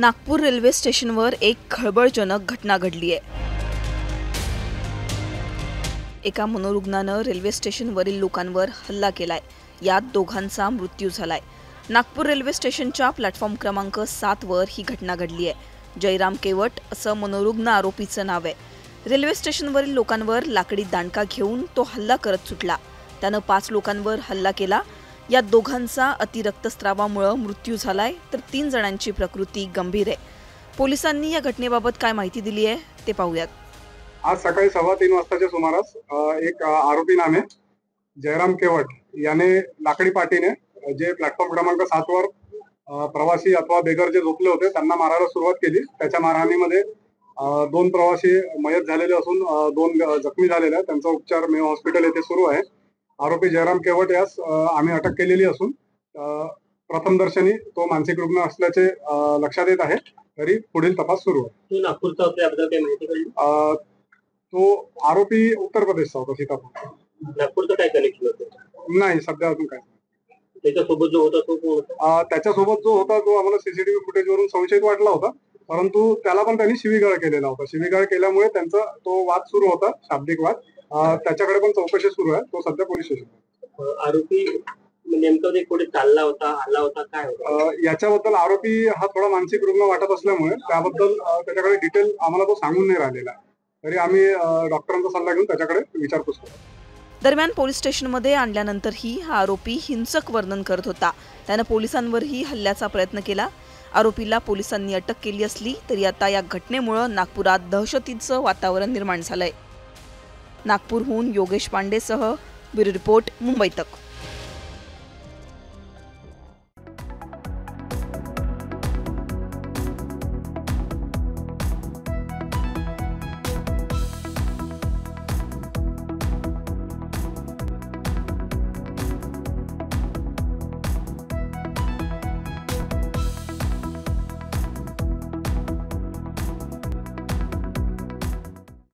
Nagpur railway स्टेशनवर एक खळबळजनक घटना घडली आहे। एका मनोरुग्णानं रेल्वे स्टेशनवरील लोकांवर हल्ला केलाय। यात दोघांचा मृत्यू झालाय। नागपूर रेल्वे स्टेशनच्या प्लॅटफॉर्म क्रमांक 7 वर ही घटना घडली आहे। जयराम केवट असं मनोरुग्ण आरोपीचं नाव आहे। रेल्वे स्टेशनवरील लोकांवर लाकडी दांडका घेऊन तो हल्ला करत सुटला। त्यानं 5 लोकांवर हल्ला केला। यात दोघांचा अतिरक्तस्रावामुळे मृत्यू झालाय तर 3 जणांची प्रकृती गंभीर आहे। पोलिसांनी या घटनेबाबत काय माहिती दिली आहे ते पाहूयात। आज सकाळी 3:15 वाजताच्या सुमारास एक आरोपी नामे जयराम केवट याने लाकडी पाटीने जे प्लॅटफॉर्म क्रमांक 7 वर प्रवासी अथवा बेगर जे झोपले होते त्यांना मारायला सुरुवात केली। त्याच्या मारहाणीमध्ये 2 प्रवासी मयत झालेले असून 2 जखमी झालेले आहेत। त्यांचा उपचार मेयो हॉस्पिटल येथे सुरू आहे। आरोपी जयराम केवट यास आम्ही अटक केलेली असून प्रथमदर्शनी तो मानसिक रुग्ण असल्याचे लक्षात येत आहे। तरी पुढील तपास सुरू आहे। तो नागपूरचा होता याबद्दल काही माहिती कळली? तो आरोपी उत्तर प्रदेशचा होता, सीतापूर। नागपूरचं काय कनेक्शन होतं? नाही, सध्या अजून काय। त्याच्यासोबत जो होता तो कोण होता? त्याच्यासोबत जो होता तो आम्हाला सीसीटीव्ही फुटेज वरून संशयित वाटला होता, परंतु त्याला पण त्यांनी शिवीगाळ केलेला होता। शिवीगाळ केल्यामुळे त्यांचा तो वाद सुरू होता, शाब्दिक वाद। त्याच्याकडे पण चौकशी सुरू आहे। तो सध्या पोलीस स्टेशन। आरोपी नेमकं ते पुढे चालला होता, आला होता, काय होता याच्याबद्दल आरोपी हा थोडा मानसिक रुग्ण वाटत असल्यामुळे त्याबद्दल त्याच्याकडे डिटेल आम्हाला तो सांगून नाही राहिलेला। तरी आम्ही डॉक्टरांचा सल्ला घेऊन त्याच्याकडे विचारपूस करू। दरम्यान पोलीस स्टेशनमध्ये आणल्यानंतरही हा आरोपी हिंसक वर्तन करत होता। त्याने पोलिसांवरही हल्ल्याचा प्रयत्न केला। आरोपीला पोलिसांनी अटक केली असली तरी आता या घटनेमुळे नागपुरात दहशतीचं वातावरण निर्माण झालंय। नागपूरहून योगेश पांडेसह ब्युरो रिपोर्ट, मुंबई तक।